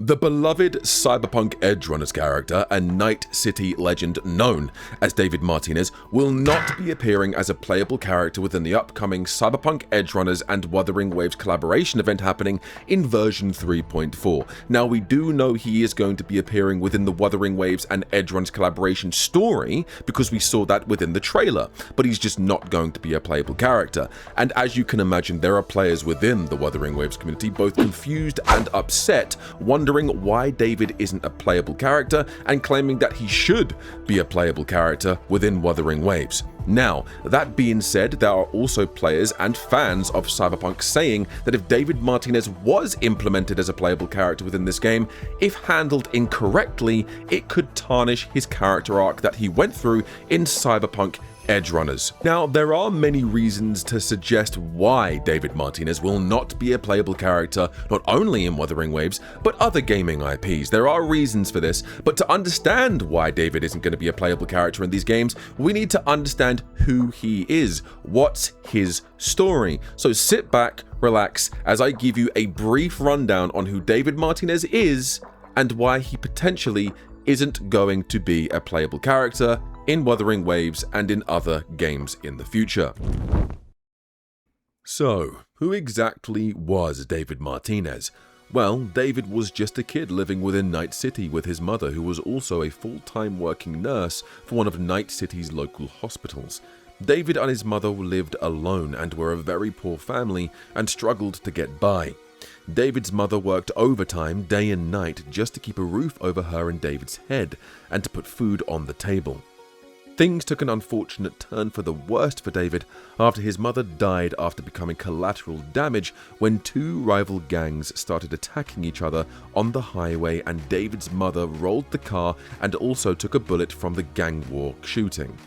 The beloved cyberpunk edgerunners character and Night City legend known as David Martinez will not be appearing as a playable character within the upcoming Cyberpunk Edgerunners and Wuthering Waves collaboration event happening in version 3.4. Now, we do know he is going to be appearing within the Wuthering Waves and Edgerunners collaboration story because we saw that within the trailer, but he's just not going to be a playable character. And as you can imagine, there are players within the Wuthering Waves community both confused and upset, wondering why David isn't a playable character and claiming that he should be a playable character within Wuthering Waves. Now, that being said, there are also players and fans of Cyberpunk saying that if David Martinez was implemented as a playable character within this game, if handled incorrectly, it could tarnish his character arc that he went through in Cyberpunk Edgerunners. Now, there are many reasons to suggest why David Martinez will not be a playable character, not only in Wuthering Waves, but other gaming IPs. There are reasons for this, but to understand why David isn't going to be a playable character in these games, we need to understand who he is. What's his story? So sit back, relax, as I give you a brief rundown on who David Martinez is and why he potentially isn't going to be a playable character in Wuthering Waves and in other games in the future. So, who exactly was David Martinez? Well, David was just a kid living within Night City with his mother, who was also a full-time working nurse for one of Night City's local hospitals. David and his mother lived alone and were a very poor family and struggled to get by. David's mother worked overtime day and night just to keep a roof over her and David's head and to put food on the table. Things took an unfortunate turn for the worst for David after his mother died after becoming collateral damage when two rival gangs started attacking each other on the highway, and David's mother rolled the car and also took a bullet from the gang war shooting.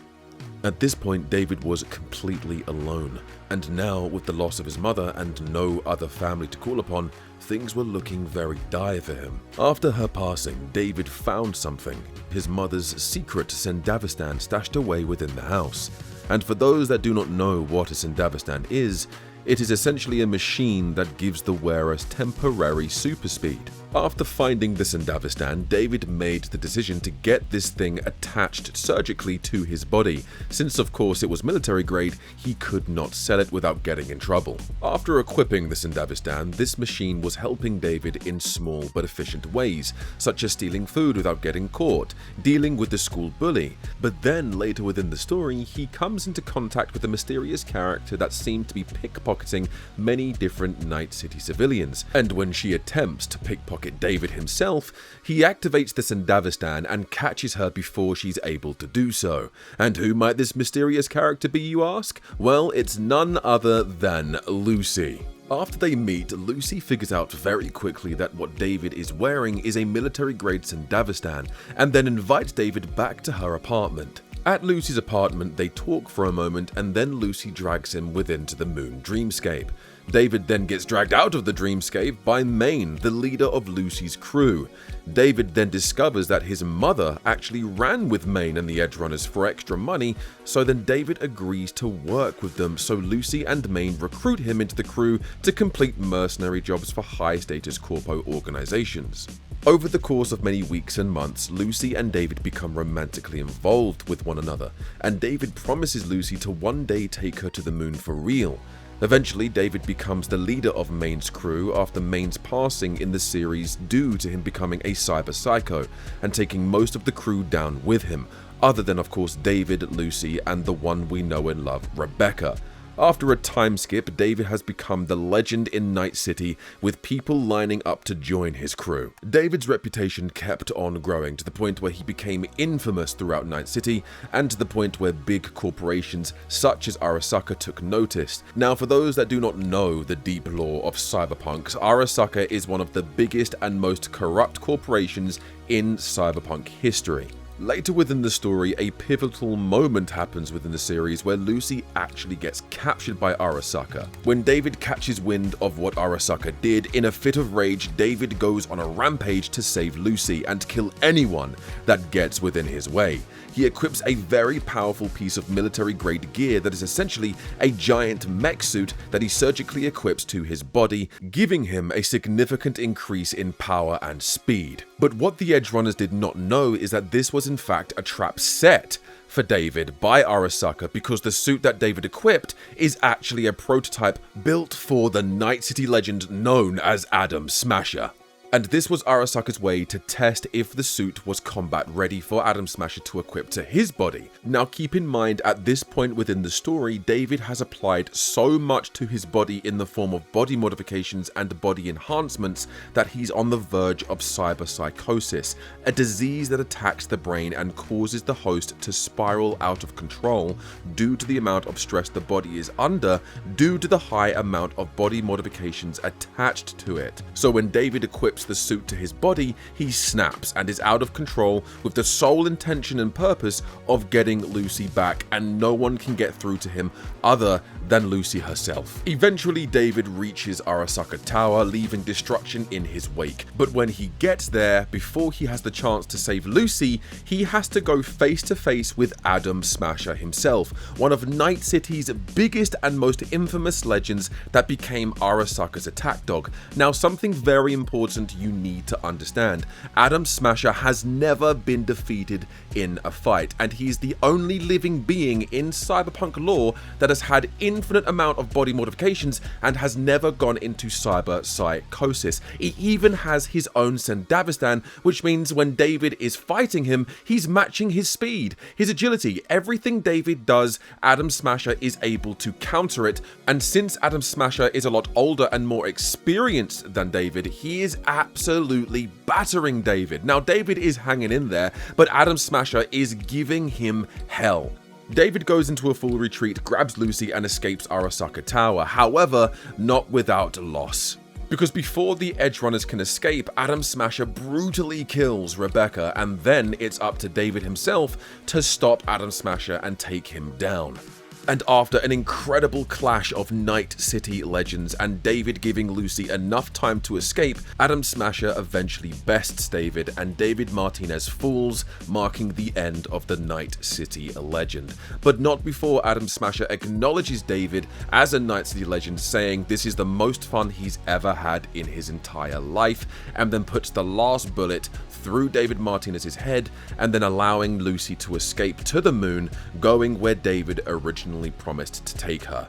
At this point, David was completely alone, and now with the loss of his mother and no other family to call upon, things were looking very dire for him. After her passing, David found something, his mother's secret Sendavistan stashed away within the house. And for those that do not know what a Sendavistan is, it is essentially a machine that gives the wearers temporary super speed. After finding the Sendavistan, David made the decision to get this thing attached surgically to his body. Since of course it was military grade, he could not sell it without getting in trouble. After equipping the Sendavistan, this machine was helping David in small but efficient ways, such as stealing food without getting caught, dealing with the school bully. But then later within the story, he comes into contact with a mysterious character that seemed to be pickpocketing many different Night City civilians, and when she attempts to pickpocket David himself, he activates the Sendavistan and catches her before she's able to do so. And who might this mysterious character be, you ask? Well, it's none other than Lucy. After they meet, Lucy figures out very quickly that what David is wearing is a military-grade Sendavistan, and then invites David back to her apartment. At Lucy's apartment, they talk for a moment, and then Lucy drags him within to the moon dreamscape. David then gets dragged out of the dreamscape by Maine, the leader of Lucy's crew. David then discovers that his mother actually ran with Maine and the Edgerunners for extra money, so then David agrees to work with them, so Lucy and Maine recruit him into the crew to complete mercenary jobs for high-status corpo organizations. Over the course of many weeks and months, Lucy and David become romantically involved with one another, and David promises Lucy to one day take her to the moon for real. Eventually, David becomes the leader of Maine's crew after Maine's passing in the series due to him becoming a cyber psycho and taking most of the crew down with him, other than of course David, Lucy, and the one we know and love, Rebecca. After a time skip, David has become the legend in Night City, with people lining up to join his crew. David's reputation kept on growing to the point where he became infamous throughout Night City, and to the point where big corporations such as Arasaka took notice. Now, for those that do not know the deep lore of cyberpunk, Arasaka is one of the biggest and most corrupt corporations in cyberpunk history. Later within the story, a pivotal moment happens within the series where Lucy actually gets captured by Arasaka. When David catches wind of what Arasaka did, in a fit of rage, David goes on a rampage to save Lucy and kill anyone that gets within his way. He equips a very powerful piece of military-grade gear that is essentially a giant mech suit that he surgically equips to his body, giving him a significant increase in power and speed. But what the edgerunners did not know is that this was in fact a trap set for David by Arasaka, because the suit that David equipped is actually a prototype built for the Night City legend known as Adam Smasher. And this was Arasaka's way to test if the suit was combat ready for Adam Smasher to equip to his body. Now keep in mind, at this point within the story, David has applied so much to his body in the form of body modifications and body enhancements that he's on the verge of cyberpsychosis, a disease that attacks the brain and causes the host to spiral out of control due to the amount of stress the body is under due to the high amount of body modifications attached to it. So when David equips the suit to his body, he snaps and is out of control with the sole intention and purpose of getting Lucy back, and no one can get through to him other than Lucy herself. Eventually, David reaches Arasaka Tower, leaving destruction in his wake. But when he gets there, before he has the chance to save Lucy, he has to go face to face with Adam Smasher himself, one of Night City's biggest and most infamous legends that became Arasaka's attack dog. Now, something very important you need to understand: Adam Smasher has never been defeated in a fight, and he's the only living being in cyberpunk lore that has had infinite amount of body modifications and has never gone into cyber psychosis. He even has his own Sendavistan, which means when David is fighting him, he's matching his speed, his agility. Everything David does, Adam Smasher is able to counter it, and since Adam Smasher is a lot older and more experienced than David, he is absolutely battering David. Now, David is hanging in there, but Adam Smasher is giving him hell. David goes into a full retreat, grabs Lucy, and escapes Arasaka Tower. However, not without loss. Because before the edgerunners can escape, Adam Smasher brutally kills Rebecca, and then it's up to David himself to stop Adam Smasher and take him down. And after an incredible clash of Night City legends and David giving Lucy enough time to escape, Adam Smasher eventually bests David, and David Martinez falls, marking the end of the Night City legend. But not before Adam Smasher acknowledges David as a Night City legend, saying this is the most fun he's ever had in his entire life, and then puts the last bullet through David Martinez's head, and then allowing Lucy to escape to the moon, going where David originally promised to take her.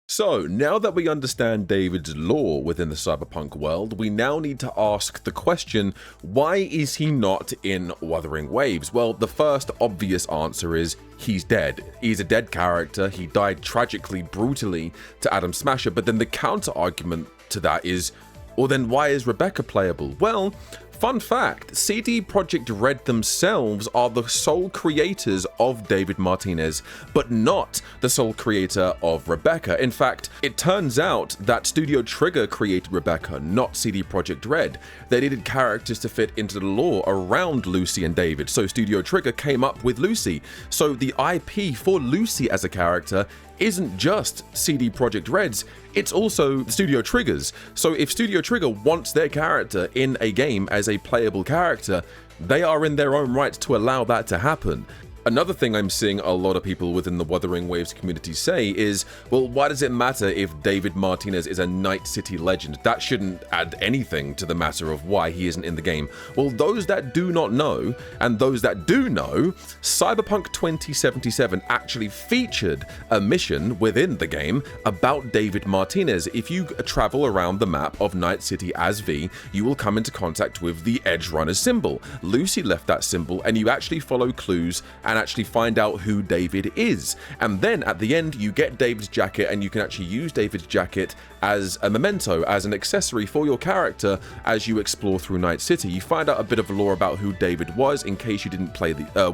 So, now that we understand David's lore within the cyberpunk world, we now need to ask the question, why is he not in Wuthering Waves? Well, the first obvious answer is he's dead. He's a dead character. He died tragically, brutally to Adam Smasher. But then the counter argument to that is, well, then why is Rebecca playable? Well, fun fact, CD Projekt Red themselves are the sole creators of David Martinez, but not the sole creator of Rebecca. In fact, it turns out that Studio Trigger created Rebecca, not CD Projekt Red. They needed characters to fit into the lore around Lucy and David, so Studio Trigger came up with Lucy. So the IP for Lucy as a character isn't just CD Projekt Red's, it's also Studio Trigger's. So if Studio Trigger wants their character in a game as a playable character, they are in their own right to allow that to happen. Another thing I'm seeing a lot of people within the Wuthering Waves community say is, well, why does it matter if David Martinez is a Night City legend? That shouldn't add anything to the matter of why he isn't in the game. Well, those that do not know, and those that do know, Cyberpunk 2077 actually featured a mission within the game about David Martinez. If you travel around the map of Night City as V, you will come into contact with the edgerunners symbol. Lucy left that symbol, and you actually follow clues and actually find out who David is. And then at the end, you get David's jacket, and you can actually use David's jacket as a memento, as an accessory for your character as you explore through Night City. You find out a bit of lore about who David was in case you didn't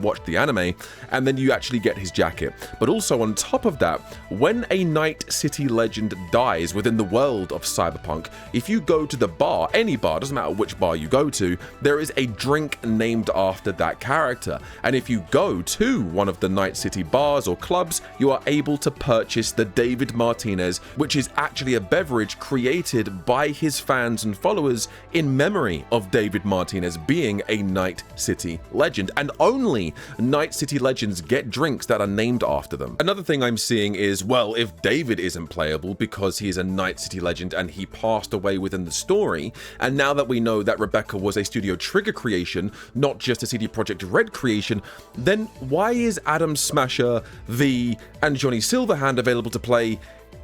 watch the anime, and then you actually get his jacket. But also on top of that, when a Night City legend dies within the world of cyberpunk, if you go to the bar, any bar, doesn't matter which bar you go to, there is a drink named after that character. And if you go to one of the Night City bars or clubs, you are able to purchase the David Martinez, which is actually a beverage created by his fans and followers in memory of David Martinez being a Night City legend. And only Night City legends get drinks that are named after them. Another thing I'm seeing is, well, if David isn't playable because he is a Night City legend and he passed away within the story, and now that we know that Rebecca was a Studio Trigger creation, not just a CD Projekt Red creation, then why is Adam Smasher, V, and Johnny Silverhand available to play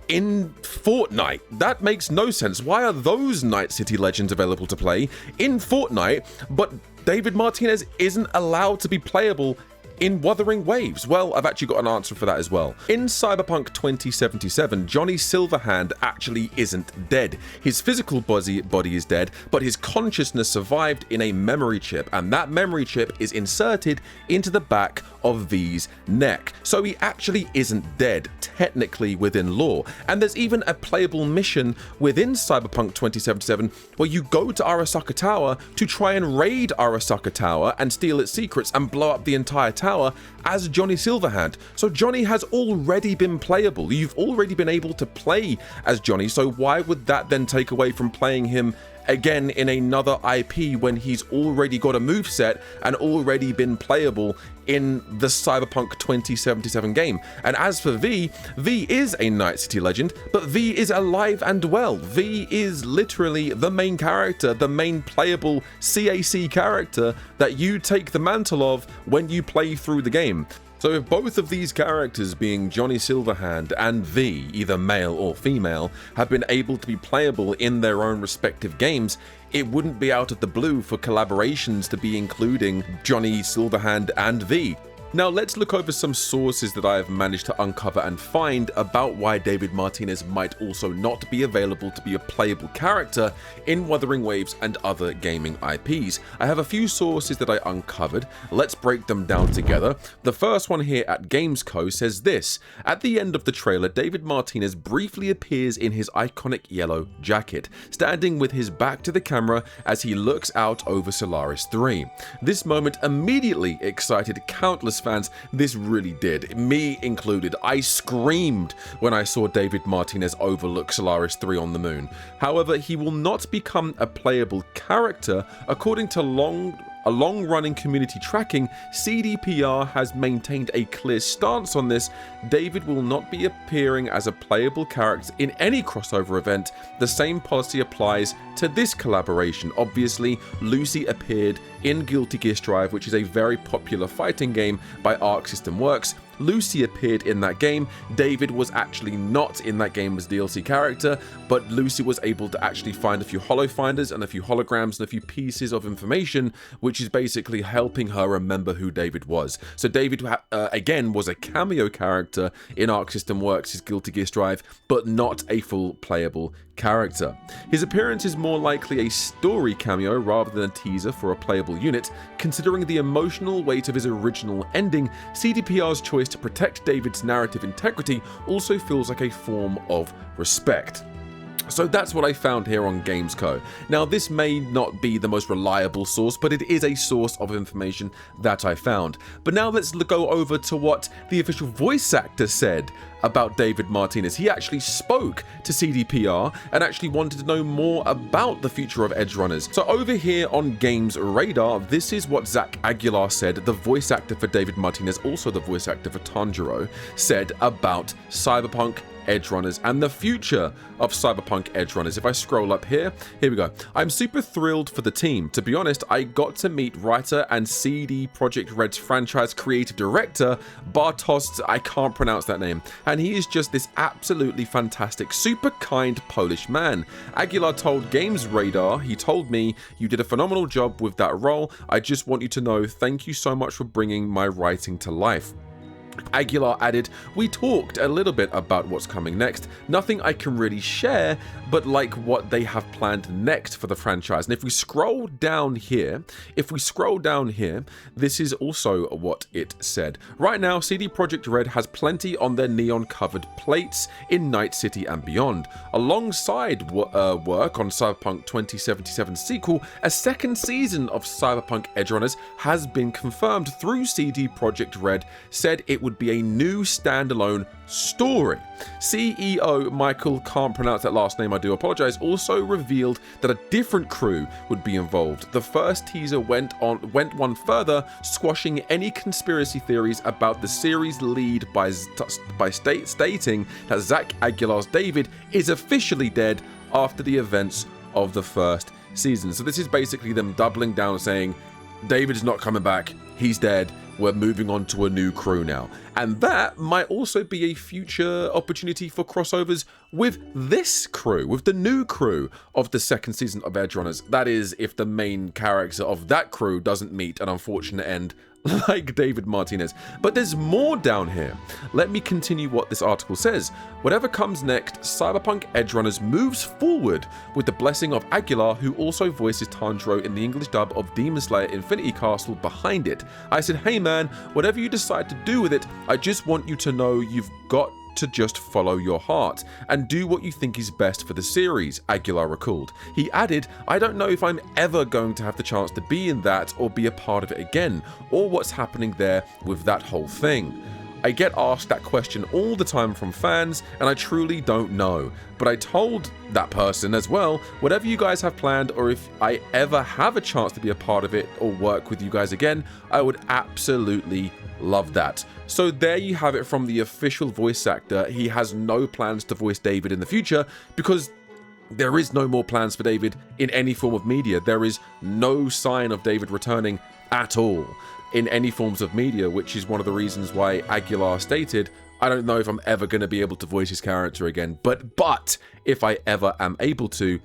in Fortnite? That makes no sense. Why are those Night City legends available to play in Fortnite, but David Martinez isn't allowed to be playable in Wuthering Waves? Well, I've actually got an answer for that as well. In Cyberpunk 2077, Johnny Silverhand actually isn't dead. His physical body is dead, but his consciousness survived in a memory chip, and that memory chip is inserted into the back of V's neck. So he actually isn't dead, technically within lore. And there's even a playable mission within Cyberpunk 2077 where you go to Arasaka Tower to try and raid Arasaka Tower and steal its secrets and blow up the entire tower as Johnny Silverhand. So Johnny has already been playable. You've already been able to play as Johnny, so why would that then take away from playing him again in another IP when he's already got a moveset and already been playable in the Cyberpunk 2077 game? And as for V is a Night City legend, but V is alive and well. V is literally the main character, the main playable CAC character that you take the mantle of when you play through the game. So if both of these characters, being Johnny Silverhand and V, either male or female, have been able to be playable in their own respective games, it wouldn't be out of the blue for collaborations to be including Johnny Silverhand and V. Now let's look over some sources that I have managed to uncover and find about why David Martinez might also not be available to be a playable character in Wuthering Waves and other gaming IPs. I have a few sources that I uncovered. Let's break them down together. The first one here at Gamesco says this: at the end of the trailer, David Martinez briefly appears in his iconic yellow jacket, standing with his back to the camera as he looks out over Solaris 3. This moment immediately excited countless fans. This really did, me included. I screamed when I saw David Martinez overlook Solaris 3 on the moon. However, he will not become a playable character. According to long-running community tracking, CDPR has maintained a clear stance on this. David will not be appearing as a playable character in any crossover event. The same policy applies to this collaboration. Obviously, Lucy appeared in Guilty Gear Strive, which is a very popular fighting game by Arc System Works. Lucy appeared in that game. David was actually not in that game as DLC character, but Lucy was able to actually find a few holo finders and a few holograms and a few pieces of information, which is basically helping her remember who David was. So David, again, was a cameo character in Arc System Works' Guilty Gear Strive, but not a full playable character. His appearance is more likely a story cameo rather than a teaser for a playable unit. Considering the emotional weight of his original ending, CDPR's choice to protect David's narrative integrity also feels like a form of respect. So that's what I found here on Gamesco. Now, this may not be the most reliable source, but it is a source of information that I found. But now let's go over to what the official voice actor said about David Martinez. He actually spoke to CDPR and actually wanted to know more about the future of edgerunners. So over here on Games Radar, this is what Zach Aguilar said, the voice actor for David Martinez, also the voice actor for Tanjiro, said about Cyberpunk edgerunners and the future of cyberpunk edgerunners. If I scroll up here we go. I'm super thrilled for the team. To be honest, I got to meet writer and CD Projekt Red's franchise creative director, Bartosz, I can't pronounce that name, and he is just this absolutely fantastic, super kind Polish man. Aguilar told Games Radar, he told me, you did a phenomenal job with that role. I just want you to know, thank you so much for bringing my writing to life. Aguilar added, we talked a little bit about what's coming next, nothing I can really share, but like what they have planned next for the franchise. And if we scroll down here, this is also what it said. Right now, CD Projekt Red has plenty on their neon covered plates in Night City and beyond. Alongside work on Cyberpunk 2077 sequel, a second season of Cyberpunk Edgerunners has been confirmed through CD Projekt Red, said it would be a new standalone story. CEO Michael, can't pronounce that last name, I do apologize, also revealed that a different crew would be involved. The first teaser went one further, squashing any conspiracy theories about the series lead by stating that Zach Aguilar's David is officially dead after the events of the first season. So this is basically them doubling down, saying David's not coming back, he's dead, we're moving on to a new crew now. And that might also be a future opportunity for crossovers with this crew, with the new crew of the second season of Edgerunners. That is, if the main character of that crew doesn't meet an unfortunate end like David Martinez. But there's more down here. Let me continue what this article says. Whatever comes next, Cyberpunk Edgerunners moves forward with the blessing of Aguilar, who also voices Tanjiro in the English dub of Demon Slayer Infinity Castle, behind it. I said, hey man, whatever you decide to do with it, I just want you to know you've got to just follow your heart and do what you think is best for the series, Aguilar recalled. He added, I don't know if I'm ever going to have the chance to be in that or be a part of it again, or what's happening there with that whole thing. I get asked that question all the time from fans, and I truly don't know. But I told that person as well, whatever you guys have planned, or if I ever have a chance to be a part of it or work with you guys again, I would absolutely love that. So there you have it from the official voice actor. He has no plans to voice David in the future because there is no more plans for David in any form of media. There is no sign of David returning at all in any forms of media, which is one of the reasons why Aguilar stated, I don't know if I'm ever going to be able to voice his character again, but if I ever am able to,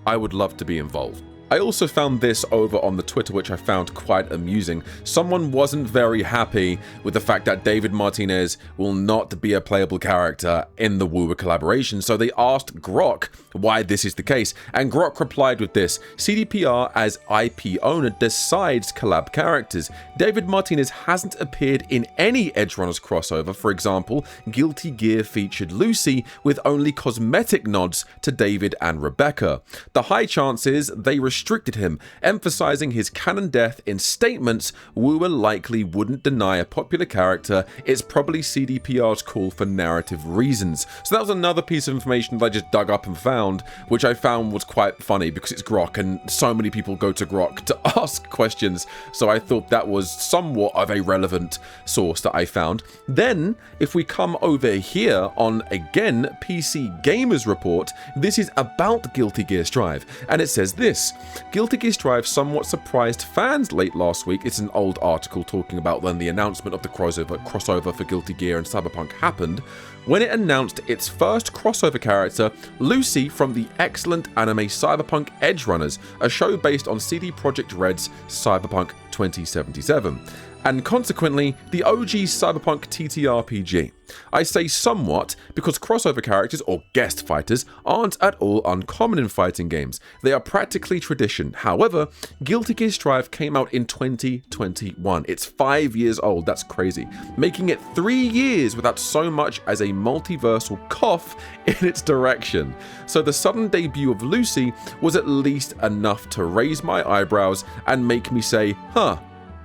I would love to be involved. I also found this over on the Twitter, which I found quite amusing. Someone wasn't very happy with the fact that David Martinez will not be a playable character in the wuwa collaboration, so they asked Grok why this is the case, and Grok replied with this: CDPR as IP owner decides collab characters. David Martinez hasn't appeared in any Edgerunners crossover. For example, Guilty Gear featured Lucy with only cosmetic nods to David and Rebecca. The high chances they restricted him, emphasizing his canon death in statements wuwa likely wouldn't deny a popular character. It's probably CDPR's call for narrative reasons. So that was another piece of information that I just dug up and found, which I found was quite funny because it's Grok and so many people go to Grok to ask questions. So I thought that was somewhat of a relevant source that I found. Then if we come over here on, again, PC Gamers Report, this is about Guilty Gear Strive, and it says this: Guilty Gear Strive somewhat surprised fans late last week. It's an old article talking about when the announcement of the crossover for Guilty Gear and Cyberpunk happened, when it announced its first crossover character, Lucy, from the excellent anime Cyberpunk Edgerunners, a show based on CD Projekt Red's Cyberpunk 2077, and consequently the OG Cyberpunk TTRPG. I say somewhat because crossover characters or guest fighters aren't at all uncommon in fighting games. They are practically tradition. However, Guilty Gear Strive came out in 2021. It's 5 years old, that's crazy, making it 3 years without so much as a multiversal cough in its direction. So the sudden debut of Lucy was at least enough to raise my eyebrows and make me say, huh,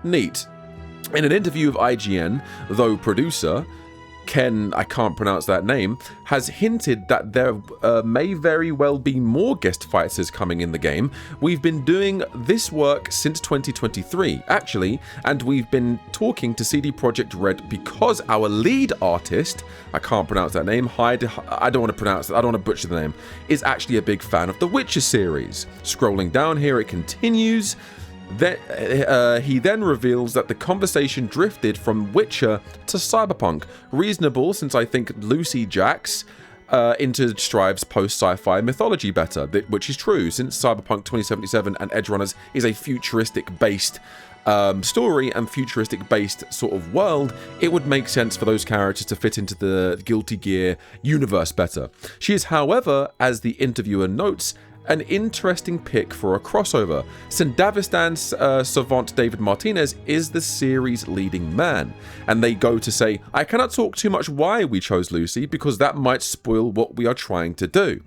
neat. In an interview with IGN, though producer Ken, I can't pronounce that name, has hinted that there may very well be more guest fighters coming in the game. We've been doing this work since 2023, actually, and we've been talking to CD Projekt Red because our lead artist, I can't pronounce that name, I don't want to pronounce it, I don't want to butcher the name, is actually a big fan of the Witcher series. Scrolling down here, it continues. He then reveals that the conversation drifted from Witcher to cyberpunk. Reasonable, since I think Lucy Jax into Strive's post-sci-fi mythology better, which is true, since Cyberpunk 2077 and Edgerunners is a futuristic-based story and futuristic-based sort of world, it would make sense for those characters to fit into the Guilty Gear universe better. She is, however, as the interviewer notes, an interesting pick for a crossover. Sandavistan's savant David Martinez is the series' leading man, and they go to say, I cannot talk too much why we chose Lucy, because that might spoil what we are trying to do.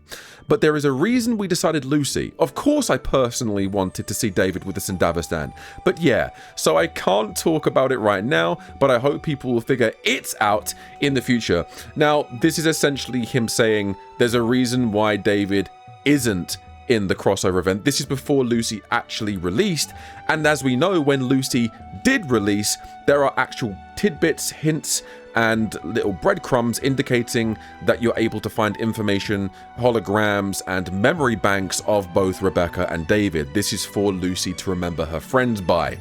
But there is a reason we decided Lucy. Of course I personally wanted to see David with the Sandavistan, but yeah, so I can't talk about it right now, but I hope people will figure it out in the future. Now, this is essentially him saying there's a reason why David isn't in the crossover event. This is before Lucy actually released, and as we know, when Lucy did release, there are actual tidbits, hints, and little breadcrumbs indicating that you're able to find information, holograms, and memory banks of both Rebecca and David. This is for Lucy to remember her friends by.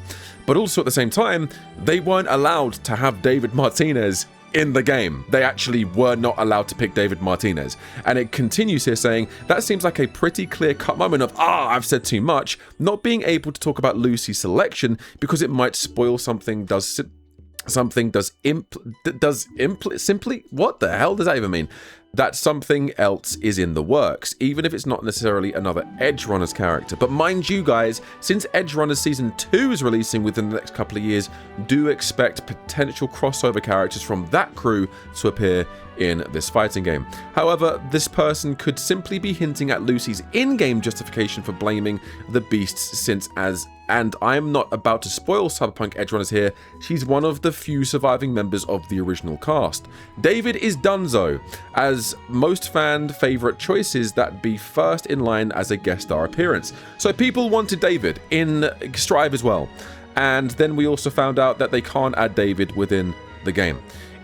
But also at the same time, they weren't allowed to have David Martinez in the game. They actually were not allowed to pick David Martinez. And it continues here saying, that seems like a pretty clear-cut moment of, I've said too much, not being able to talk about Lucy's selection because it might spoil something simply, what the hell does that even mean? That something else is in the works, even if it's not necessarily another Edgerunners character. But mind you guys, since Edgerunners Season 2 is releasing within the next couple of years, do expect potential crossover characters from that crew to appear in this fighting game. However, this person could simply be hinting at Lucy's in-game justification for blaming the beasts and I'm not about to spoil Cyberpunk Edgerunners here, she's one of the few surviving members of the original cast. David is donezo, as most fan favourite choices that be first in line as a guest star appearance. So people wanted David in Strive as well, and then we also found out that they can't add David within the game.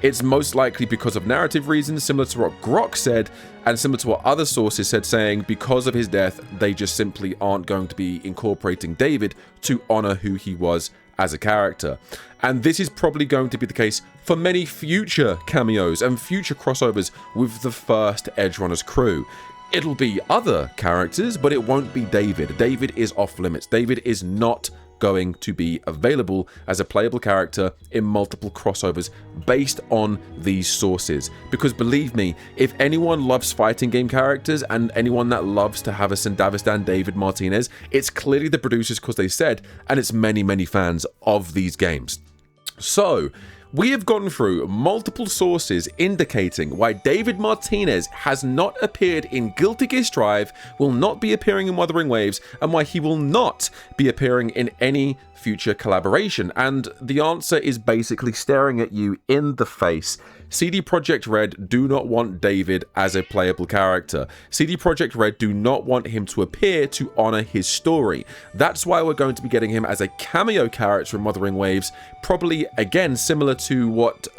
It's most likely because of narrative reasons, similar to what Grok said, and similar to what other sources said, saying because of his death, they just simply aren't going to be incorporating David to honor who he was as a character. And this is probably going to be the case for many future cameos and future crossovers with the first Edgerunners crew. It'll be other characters, but it won't be David. David is off limits. David is not going to be available as a playable character in multiple crossovers based on these sources. Because believe me, if anyone loves fighting game characters and anyone that loves to have a Sandavistan David Martinez, it's clearly the producers because they said, and it's many fans of these games. So we have gone through multiple sources indicating why David Martinez has not appeared in Guilty Gear Strive, will not be appearing in Wuthering Waves, and why he will not be appearing in any future collaboration. And the answer is basically staring at you in the face. CD Projekt Red do not want David as a playable character. CD Projekt Red do not want him to appear to honor his story. That's why we're going to be getting him as a cameo character in Wuthering Waves, probably again similar to what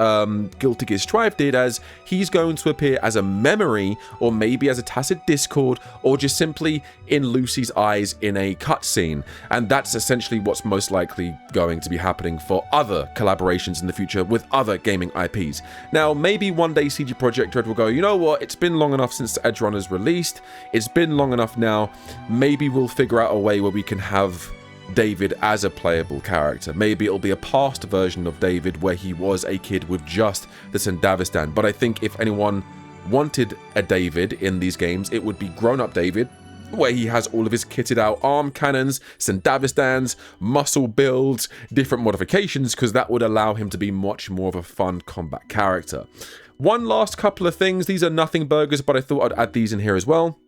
Guilty Gear Strive did, as he's going to appear as a memory, or maybe as a tacit discord, or just simply in Lucy's eyes in a cutscene. And that's essentially what's most likely going to be happening for other collaborations in the future with other gaming IPs. Now, maybe one day CD Projekt Red will go, you know what, it's been long enough since Edgerunners released, it's been long enough now, maybe we'll figure out a way where we can have David as a playable character. Maybe it'll be a past version of David where he was a kid with just the Sandavistan. But I think if anyone wanted a David in these games, it would be grown-up David, where he has all of his kitted out arm cannons, Sandavistans, muscle builds, different modifications, because that would allow him to be much more of a fun combat character. One last couple of things. These are nothing burgers, but I thought I'd add these in here as well.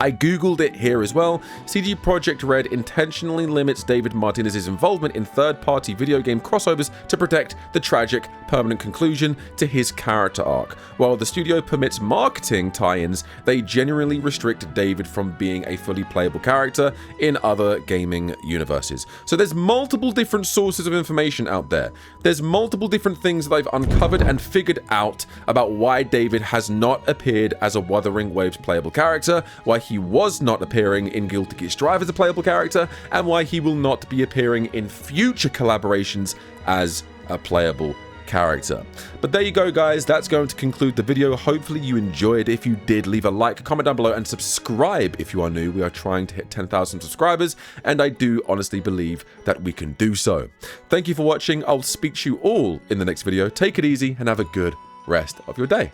I googled it here as well. CD Projekt Red intentionally limits David Martinez's involvement in third-party video game crossovers to protect the tragic permanent conclusion to his character arc. While the studio permits marketing tie-ins, they genuinely restrict David from being a fully playable character in other gaming universes. So there's multiple different sources of information out there. There's multiple different things that I've uncovered and figured out about why David has not appeared as a Wuthering Waves playable character, why he was not appearing in Guilty Gear Strive as a playable character, and why he will not be appearing in future collaborations as a playable character. But there you go, guys. That's going to conclude the video. Hopefully you enjoyed. If you did, leave a like, comment down below, and subscribe if you are new. We are trying to hit 10,000 subscribers, and I do honestly believe that we can do so. Thank you for watching. I'll speak to you all in the next video. Take it easy and have a good rest of your day.